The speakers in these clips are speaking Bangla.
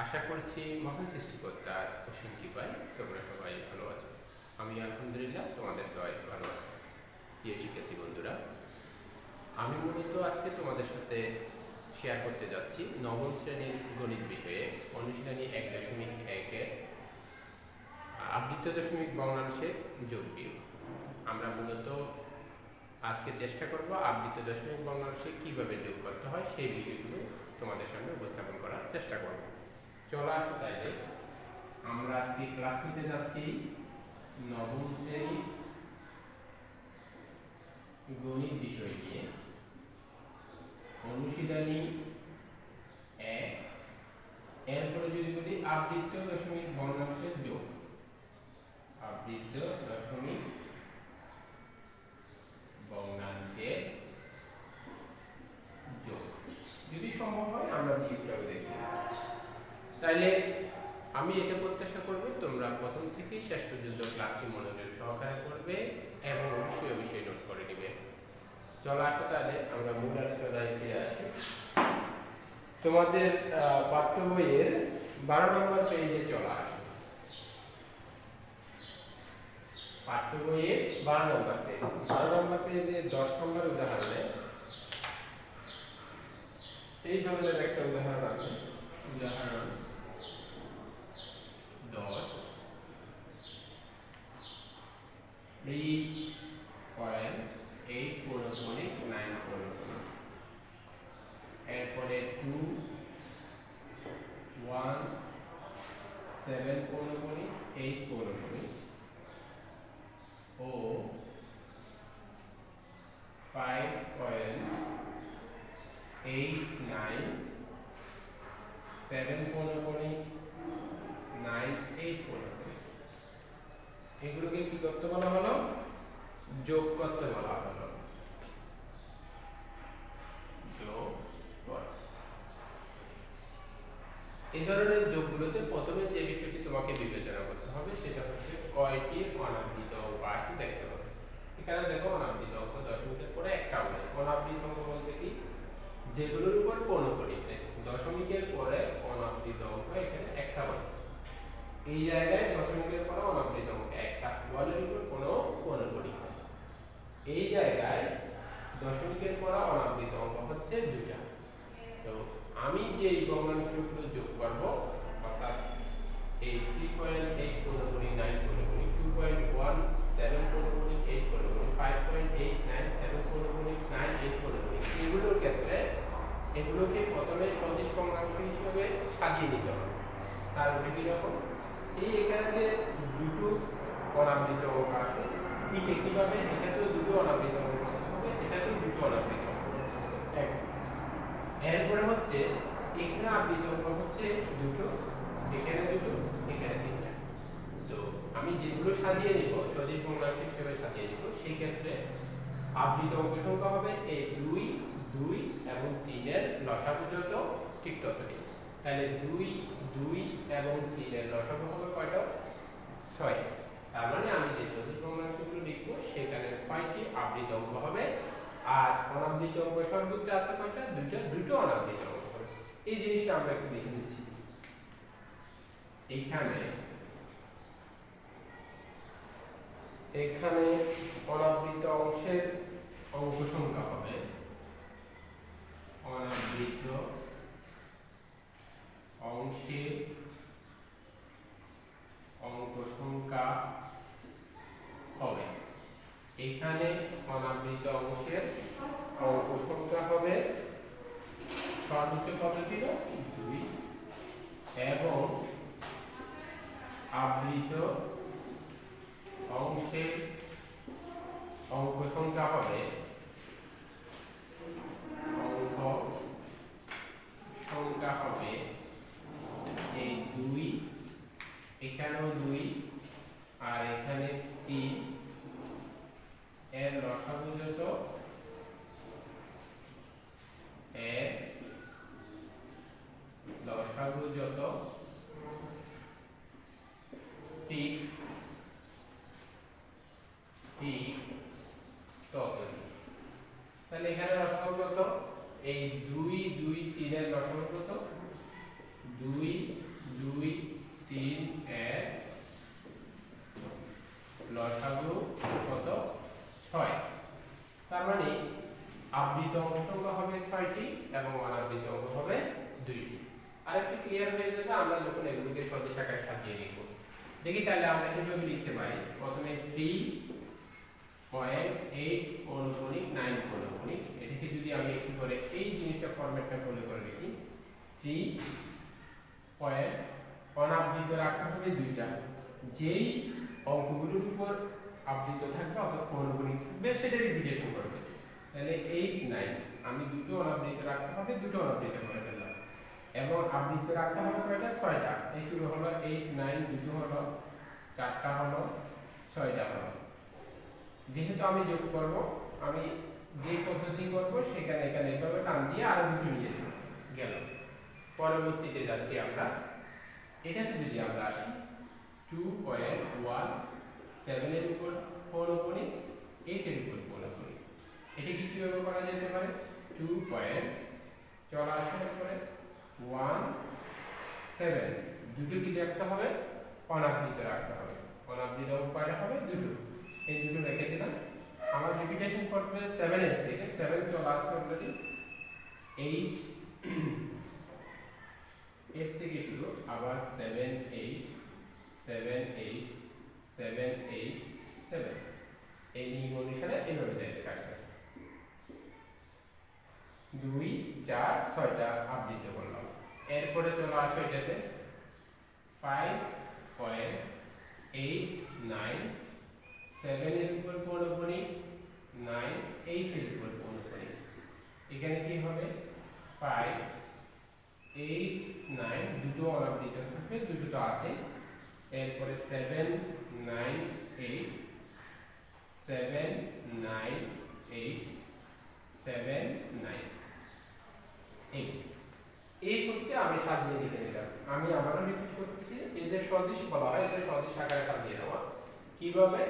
আশা করছি মহান সৃষ্টিকর্তার অসীম কৃপায় তোমরা সবাই ভালো আছো। আমি আলহামদুলিল্লাহ তোমাদের দয়ায় ভালো আছি। প্রিয় শিক্ষার্থী বন্ধুরা, আমি মূলত আজকে তোমাদের সাথে শেয়ার করতে যাচ্ছি নবম শ্রেণীর গণিত বিষয়ে অনুশীলনী 1.1-এর আবৃত্ত দশমিক ভগ্নাংশের যোগ বিয়োগ। আমরা মূলত আজকে চেষ্টা করব আবৃত্ত দশমিক ভগ্নাংশে কীভাবে যোগ করতে হয় সেই বিষয়গুলো তোমাদের সামনে উপস্থাপন করার চেষ্টা করব। চলো আসো তাইলে আমরা আজকে ক্লাস নিতে যাচ্ছি নবম শ্রেণী গণিত বিষয় নিয়ে অনুশীলনী 1। এরপরে যদি বলি আবৃত্ত দশমিক ভগ্নাংশের যোগ, আবৃত্ত দশমিক ভগ্নাংশের যোগ যদি সম্ভব হয় আমরা বিয়োগটাও দেখি। তাইলে আমি এটা প্রত্যাশা করব তোমরা প্রথম থেকে শেষ পর্যন্ত ক্লাসটি মনোযোগ সহকারে করবে এবং অবশ্যই নোট করে নেবে। চলো আসো তাহলে আমরা মূল আলোচনায় ফিরে আসি। তোমাদের পাঠ্য বইয়ের 12 নম্বর পেজে চলে আসো। পাঠ্য বইয়ের 12 নম্বর পেজে 10 নম্বর উদাহরণে এই ধরনের একটা উদাহরণ আছে। উদাহরণ 10 3.8 পৌনঃপুনিক 9 পৌনঃপুনিক, এরপরে 2 1 7 পৌনঃপুনিক 8 পৌনঃপুনিক ও 5.89 7 পৌনঃপুনিক 9 8 পৌনঃপুনিক, এগুলোকে কি করতে বলা হলো? যোগ করতে বলা হলো। যোগ কর। এই ধরনের যোগগুলোতে প্রথমে যে বিষয়টি তোমাকে বিবেচনা করতে হবে সেটা হচ্ছে কয়টি অনাবৃত অঙ্ক আছে দেখতে হবে। এখানে দেখো অনাবৃত অঙ্ক দশমিকের পরে একটাও নেই। অনাবৃত অঙ্ক বলতে কি? যেগুলোর উপর পৌনঃপুনিক নেই। দশমিকের পরে অনাবৃত অঙ্ক এখানে একটা নেই। এই জায়গায় দশমিকের পরে অনাবৃত অঙ্ক একটা, ওয়ানের উপর কোনো পৌনঃপুনিক নেই। এই জায়গায় দশমিকের পরে অনাবৃত অঙ্ক হচ্ছে দুইটা। তো আমি যে এই ভগ্নাংশগুলো যোগ করব, অর্থাৎ এই 3.8 পৌনঃপুনিক 9 পৌনঃপুনিক, 2.1 7 পৌনঃপুনিক 8 পৌনঃপুনিক, 5.89 7 পৌনঃপুনিক 9 8 পৌনঃপুনিক, এগুলোর ক্ষেত্রে এগুলোকে প্রথমে সদিশ ভগ্নাংশ হিসেবে সাজিয়ে নিতে হবে। তার ওটা কিরকম? এই এখানে যে দুটো অনাবৃত অঙ্ক আছে, ঠিক একইভাবে এটাতেও দুটো অনাবৃত অঙ্ক হবে, এটাতেও দুটো অনাবৃত অঙ্ক হবে। এরপরে হচ্ছে এখানে আবৃত অঙ্ক হচ্ছে দুটো, এখানে দুটো, এখানে তিনটা। তো আমি যেগুলো সাজিয়ে নিব সদিশ ভগ্নাংশ হিসেবে সাজিয়ে নিব, সেই ক্ষেত্রে আবৃত অঙ্ক সংখ্যা হবে এই 2 2 এবং 3 এর লসাগু যত ঠিক ততটি। তাহলে 2 2 এবং 3 এর লসাগু হবে কয়টা? 6। তার মানে আমি যে সদিশ ভগ্নাংশগুলো লিখব সেখানে 6টি আবৃত অঙ্ক হবে। আর অনাবৃত অঙ্ক সর্বোচ্চ আছে কয়টা? দুটো অনাবৃত অঙ্ক হবে। এই জিনিসটা আমরা একটু লিখে নিচ্ছি। এখানে অনাবৃত অংশের অঙ্ক সংখ্যা হবে, অনাবৃত অংশের অঙ্ক সংখ্যা হবে, এখানে অনাবৃত অংশের অঙ্ক সংখ্যা হবে সর্বোচ্চ কত ছিল? 2 এবং আবৃত অংশের অঙ্ক সংখ্যা হবে এই 2, এখানেও 2 আর এখানে 3 এর লসাগু যত ঠিক ততই। তাহলে এখানে লসাগু কত? এই 2 2 3 এর লসাগু কত? 2 2 3 এর লসাগু কত 6। তার মানে আবৃত অঙ্ক সংখ্যা হবে 6টি এবং অনাবৃত অঙ্ক হবে 2টি। আর একটু ক্লিয়ার হয়ে যাবে আমরা যখন এগুলোকে সদস্য আকারে সাজিয়ে লিখব। দেখি তাহলে আমরা কিভাবে লিখতে পারি। প্রথমে 3.8 পৌনঃপুনিক 9 পৌনঃপুনিক, এটাকে যদি আমি একটু করে এই জিনিসটা ফরম্যাটটা ফলো করে লিখি, 3 পয়েন্ট অনাবৃত রাখতে হবে 2টা, যেই অঙ্কগুলোর উপর আবৃত থাকবে অথবা পৌনঃপুনিক থাকবে সেটা রিপিটেশন করবে। তাহলে 8 9 আমি দুটো অনাবৃত রাখতে হবে, দুটো অনাবৃত করে ফেললাম, এবং আবৃত রাখতে হবে কয়টা 6টা। এই শুরু হলো 8 9, দুটো হলো, 4টা হলো, 6টা হলো। যেহেতু আমি যোগ করব, আমি যে পদ্ধতি করব সেখানে এখানে এভাবে টান দিয়ে আরো দুটো নিয়ে দেব, গেল। পরবর্তীতে যাচ্ছি আমরা, এটাতে যদি আমরা আসি 2.17 এর উপর পৌনঃপুনিক, 8 এর উপর পৌনঃপুনিক, এটা কি কিভাবে করা যেতে পারে। 2 পয়েন্ট চলে আসার পরে 17, দুটো কি রাখতে হবে, অনাবৃত রাখতে হবে। অনাবৃত কয়টা হবে, দুটো, এই দুটো রেখে দিলাম। আমার রিপিটেশন করবে 7 এর থেকে, 7 চলে আসছে অলরেডি, 8 এর থেকে শুরু, আবার 7 8 7 8 7 8 7, এই নিয়ম অনুসারে এইভাবে যাইতে থাকবে। 2 4 6টা আবৃত করলাম। এরপরে চলে আসো এটাতে 5.89 7 এর উপর পৌনঃপুনিক 9 8 এর উপর পৌনঃপুনিক, এখানে কি হবে 5 8 9, দুটো অনাবৃত থাকবে, দুটো তো আছে। এরপরে 7 9 8 7 9 8 7 9 8, এই হচ্ছে আমি সাজিয়ে লিখে নিলাম। আমি আবারও রিপিট করতেছি, এদের সদিশ বলা হয়, এদের সদিশ আকারে সাজিয়ে নেওয়া। কিভাবে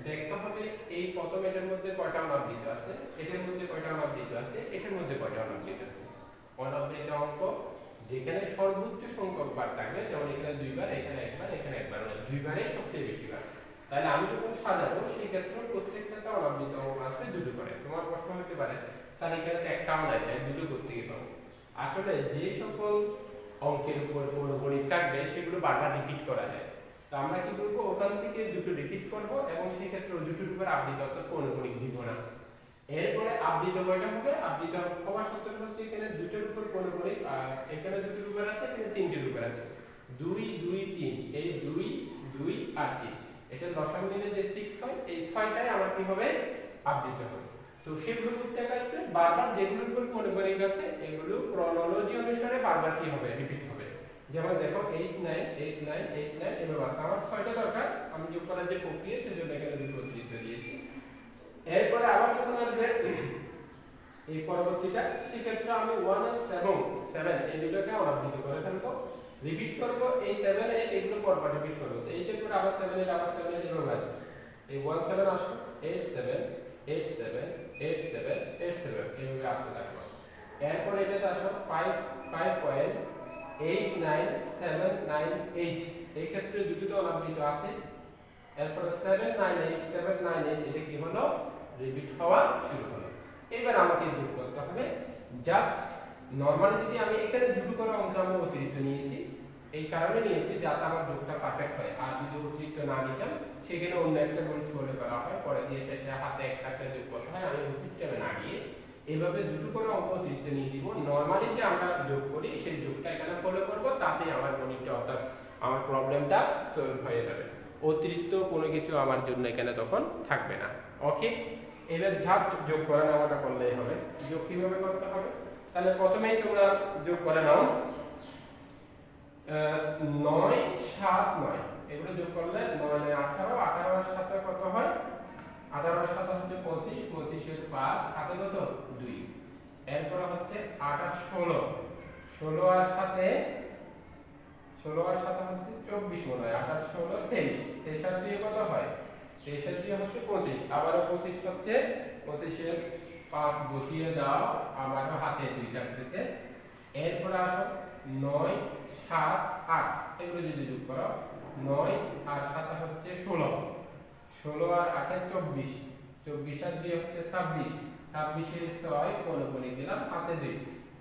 দেখতে হবে, এই প্রথম এটার মধ্যে কয়টা অনাবৃত আছে, এটার মধ্যে কয়টা অনাবৃত আছে, এটার মধ্যে কয়টা অনাবৃত আছে। অনাবৃত অঙ্ক যেখানে সর্বোচ্চ সংখ্যক বার থাকবে, যেমন এখানে 2 বার, এখানে 1 বার, এখানে 1 বার, মানে 2 বারই সবচেয়ে বেশি বার। তাহলে আমি যখন সাজাবো সেই ক্ষেত্রে প্রত্যেকটাতে অনাবৃত অঙ্ক আসবে দুটো করে। তোমার প্রশ্ন হতে পারে স্যার এখানে তো একটাও নাই, তাই দুটো করতে গিয়ে পাবো। আসলে যে সকল অঙ্কের উপর পৌনঃপুনিক থাকবে সেগুলো বারবার রিপিট করা যায়। তো আমরা কি করবো, ওখান থেকে দুটো রিপিট করব এবং সেই ক্ষেত্রে দুটোর উপর আবৃত অর্থাৎ পৌনঃপুনিক দিব না। এরপরে আবৃত কয়টা হবে, আবৃত হওয়ার সূত্র হচ্ছে এখানে দুটোর উপর পৌনঃপুনিক, আর এখানে দুটোর উপর আছে, এখানে তিনটের উপর আছে, 2 2 3, এই 2 2 আর 3, এটা লসাগু নিলে যে 6 হয়, এই 6টাই আমার কি হবে, আবৃত হবে। তো সেগুলো করতে আসবে বারবার, যেগুলোর উপর পৌনঃপুনিক আছে এগুলো ক্রনোলজি অনুসারে বারবার কি হবে, রিপিট হবে। যেমন দেখো 8 9 8 9 8 9 এভাবে আছে। আমার 6টা দরকার, আমি যোগ করার যে প্রক্রিয়া সেজন্য এখানে দুটো অতিরিক্ত দিয়েছি। এরপরে আবার যখন আসবে এই পরবর্তীটা, সেক্ষেত্রে আমি 1 এবং 7 এই দুটোকে অনাবৃত করে ফেলবো, রিপিট করব। এই 7 8 এগুলো পরপর রিপিট করব। তো এইটার পরে আবার 7 8 আবার 7 8 এভাবে আসবে। এই 1 7 আসলো, 8 7 8 7 8 7 8 7 এইভাবে আসতে থাকবে। এরপর এটাতে আসো 5.89 7 9 8, এই ক্ষেত্রে দুটো অনাবৃত আছে। এরপর 7 9 8 7 9 8, এটা কি হলো, রিপিট হওয়া শুরু হলো। এবার আমাকে যোগ করতে হবে। জাস্ট নরমালি যদি আমি এখানে দুটো করে অঙ্ক আমি অতিরিক্ত নিয়েছি, এই কারণে নিয়েছি যাতে আমার যোগটা পারফেক্ট হয়। আর যদি অতিরিক্ত না নিতাম সেখানে অন্য একটা রুলস ফলো করা হয়, পরে দিয়ে শেষে হাতে একটা একটা যোগ করতে হয়। আমি ওই সিস্টেমে না গিয়ে এভাবে দুটো করে অঙ্ক অতিরিক্ত নিয়ে দিব। নরমালি যে আমরা যোগ করি সেই যোগটা এখানে ফলো করব, তাতে আমার গণিতটা অর্থাৎ আমার প্রবলেমটা সলভ হয়ে যাবে। অতিরিক্ত কোনো কিছু আমার জন্য এখানে তখন থাকবে না। ওকে, এবার জাস্ট যোগ করে নেওয়াটা করলেই হবে। যোগ কিভাবে করতে হবে, তাহলে প্রথমেই তোমরা যোগ করে নাও 9 7 9, এগুলো যোগ করলে 9 9 18, 18 এর সাথে কত হয়, 18 এর সাথে হচ্ছে 25, 25 এর 5 হাতে কত 2, এরপর হচ্ছে 8 আর 16, 16 এর সাথে হচ্ছে 24 মনে হয়, 8 আর 16 23, 23 আর 2 কত হয়, 23 আর 2 হচ্ছে 25, আবারও 25 হচ্ছে, 25 এর 5 বসিয়ে দাও, আমারও হাতে 2 থাকতেছে। এরপর আসো 9 7 8 এগুলো যদি যোগ করো 9 আর 7 হচ্ছে 16, 16 আর 8 24, 24 আর 2 হচ্ছে 26, 26 এর 6 কোণে দিলাম হাতে 2,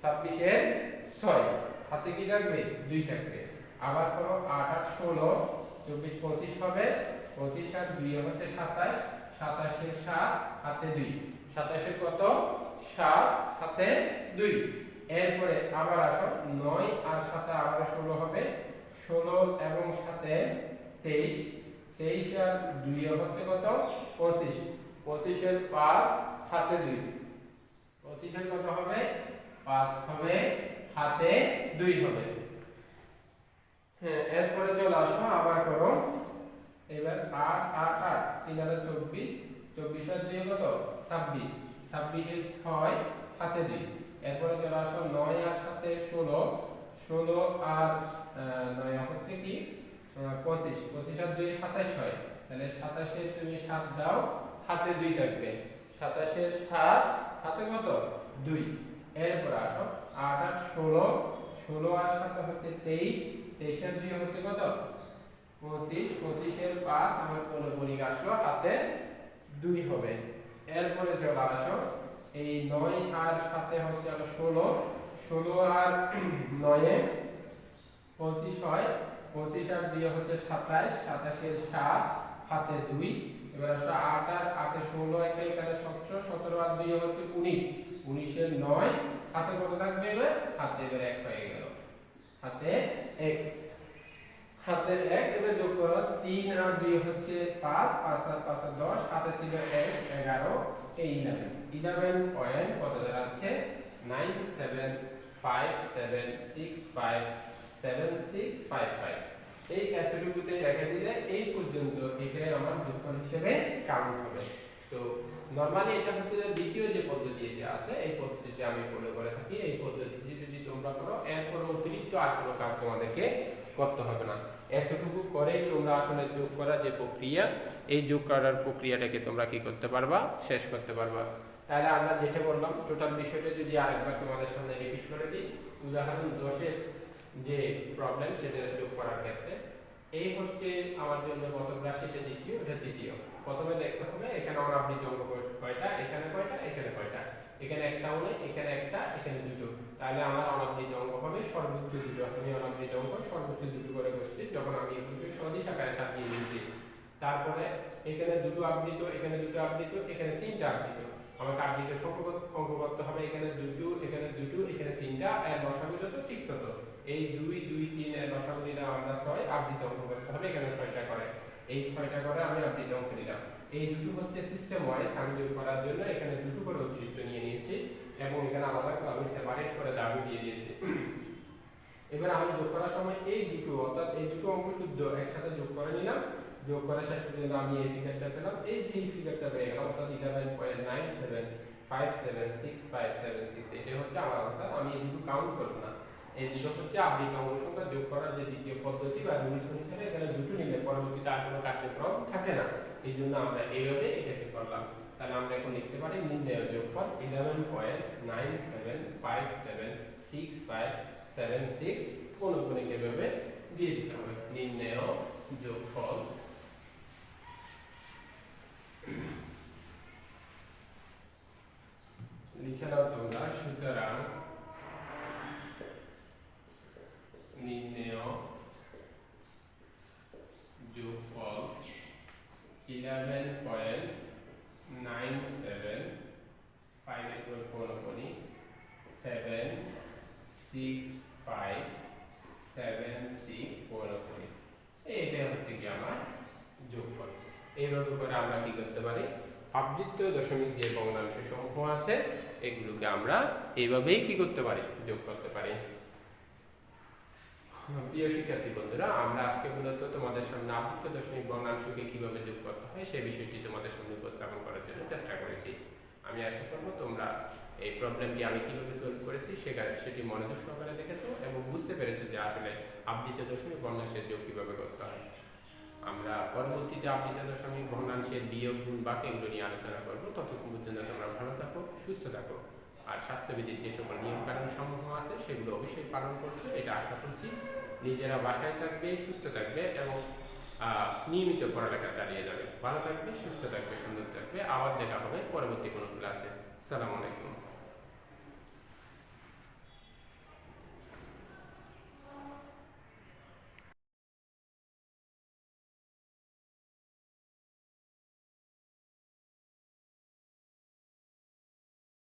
26 এর 6 হাতে কি থাকবে 2 থাকবে। আবার করো 8 আর 16, 24 25 হবে, 25 আর 2 হচ্ছে 27, 27 এর 7 হাতে 2, 27 এর কত 7 হাতে 2। এরপরে আবার আসো 9 আর 7 আবার 16 হবে, 16 এবং 7 23, 23 আর 2 হচ্ছে কত 25, 25 এর 5 হাতে 2, 25 এর কত হবে 5 হবে হাতে 2 হবে। হ্যাঁ, এরপরে চলে আসো আবার করো এবার 8 8 8 3 আর 24, 24 আর 2 কত 26, 26 এর 6 হাতে 2। এরপরে চলে আসো 9 আর 7 16, 16 আর 9 হচ্ছে কি 25, 25 আর 2 27 হয়, তাহলে 27 এর তুমি 7 দাও হাতে 2 থাকবে, 27 এর 7 হাতে কত 2। এরপর আসো 8 আর 16, 16 আর 7 হচ্ছে 23, 23 আর 2 হচ্ছে কত 25, 25 এর 5 আমার কোণে আসলো হাতে 2 হবে। এরপরে চলে আসো এই 9 আর 7 হচ্ছে 16, 16 আর 9 25 হয়, 25 আর 2 হচ্ছে 27, 27 এর 7 হাতে 2। এবার আসো 8 আর 8 এ 16 এখানে 17, 17 আর 2 হচ্ছে 19, 19 এর 9 হাতে কত থাকবে এবার হাতে এবার 1 হয়ে গেল, হাতে 1, হাতে 1। এবার যোগ করো 3 আর 2 হচ্ছে 5, 5 আর 5 আর 10, হাতে ছিল 1 11 এই 11, 11 পয়েন্ট কত দাঁড়াচ্ছে 9757657655। এই এতটুকুতে রেখে দিলে এই পর্যন্ত এটাই আমার যোগফল হিসেবে কাউন্ট হবে। তো নরমালি এটা হচ্ছে যে দ্বিতীয় যে পদ্ধতি এটা আছে এই পদ্ধতিটা আমি ফলো করে থাকি, এই পদ্ধতিটি যদি তোমরা করো এরপর অতিরিক্ত আর কোনো কাজ তোমাদেরকে করতে হবে না, এতটুকু করেই তোমরা আসলে যোগ করার যে প্রক্রিয়া এই যোগ করার প্রক্রিয়াটাকে তোমরা কি করতে পারবা শেষ করতে পারবা। তাহলে আমরা যেটা বললাম টোটাল বিষয়টা যদি আরেকবার তোমাদের সামনে রিপিট করে দিই, উদাহরণ 10 এর যে প্রবলেম সেটা যোগ করার ক্ষেত্রে এই হচ্ছে আমার জন্য প্রথম রাশি, এটা দ্বিতীয়, এটা তৃতীয়। প্রথমে দেখতে হবে এখানে অনাবৃত অঙ্ক কয়টা, এখানে কয়টা, এখানে কয়টা, এখানে একটা হলে এখানে একটা, এখানে দুটো, তাহলে আমার অনাবৃত অঙ্ক হবে সর্বোচ্চ দুটো। আমি অনাবৃত অঙ্ক সর্বোচ্চ দুটো করে করছি যখন আমি এগুলোকে সদিশ আকারে সাজিয়ে নিয়েছি। তারপরে এখানে দুটো আবৃত, এখানে দুটো আবৃত, এখানে তিনটা আবৃত, আমাকে আবৃত সংখ্যক অঙ্ক করতে হবে, এখানে দুটো, এখানে দুটো, এখানে তিনটা, এর লসাগুলো তো ঠিক তত এই 2 2 3 এর লসাগু নিলাম আমরা 6, আবৃত অঙ্ক করতে হবে এখানে 6টা করে, এই 6টা করে আমি আবৃত অঙ্ক নিলাম। এই দুটো হচ্ছে সিস্টেম ওয়াইজ আমি যোগ করার জন্য এখানে দুটো করে অতিরিক্ত নিয়ে নিয়েছি এবং এখানে আলাদা করে আমি সেপারেট করে দাবি দিয়ে দিয়েছি। এবার আমি যোগ করার সময় এই দুটো অর্থাৎ এই দুটো অঙ্ক শুদ্ধ একসাথে যোগ করে নিলাম, যোগ করে শেষ পর্যন্ত আমি এই ফিগারটা পেলাম, এই যে ফিগারটা পেয়ে গেলাম অর্থাৎ 11.97576576, এটাই হচ্ছে আমার আনসার। আমি এই দুটো কাউন্ট করব না, এই দুটো হচ্ছে আবৃত অঙ্ক সংখ্যা যোগ করার যে দ্বিতীয় পদ্ধতি বা রুলস অনুসারে এখানে দুটো নিলে পরবর্তীতে আর কোনো কার্যক্রম থাকে না, এই জন্য আমরা এইভাবে এটাকে করলাম। তাহলে আমরা এখন লিখতে পারি নির্ণয় যোগফল 11.97576576 কোণে এভাবে দিয়ে দিতে হবে। নির্ণয় যোগফল লিখে নাও তোমরা, সুতরাং নির্ণয় যোগফল 11.97576576 এইটাই হচ্ছে কি আমার যোগফল। এইভাবে করে আমরা কি করতে পারি আবৃত্ত দশমিক যে ভগ্নাংশ সমূহ আছে এগুলোকে আমরা এইভাবেই কি করতে পারি যোগ করতে পারি। প্রিয় শিক্ষার্থী বন্ধুরা, আমরা আজকে মূলত তোমাদের সামনে আবৃত্ত দশমিক ভগ্নাংশকে কিভাবে যোগ করতে হয় সেই বিষয়টি তোমাদের সামনে উপস্থাপন করার জন্য চেষ্টা করেছি। আমি আশা করব তোমরা এই প্রবলেমটি আমি কিভাবে সলভ করেছি সেটি মনোযোগ সহকারে দেখেছো এবং বুঝতে পেরেছো যে আসলে আবৃত্ত দশমিক ভগ্নাংশের যোগ কিভাবে করতে হয়। আমরা পরবর্তীতে আবৃত্ত দশমিক ভগ্নাংশের বিয়োগ, গুণ, বাকি এগুলো নিয়ে আলোচনা করব। ততক্ষণ পর্যন্ত তোমরা ভালো থাকো, সুস্থ থাকো। আর স্বাস্থ্যবিধির যে সকল নিয়মকানুন সমূহ আছে সেগুলো অবশ্যই পালন করছো, এটা আশা করছি। নিজেরা বাসায় থাকবে, সুস্থ থাকবে এবং নিয়মিত পড়ালেখা চালিয়ে যাবে। ভালো থাকবে, সুস্থ থাকবে, সুন্দর থাকবে। আবার দেখা হবে পরবর্তী কোনো ক্লাসে। আসসালামু আলাইকুম।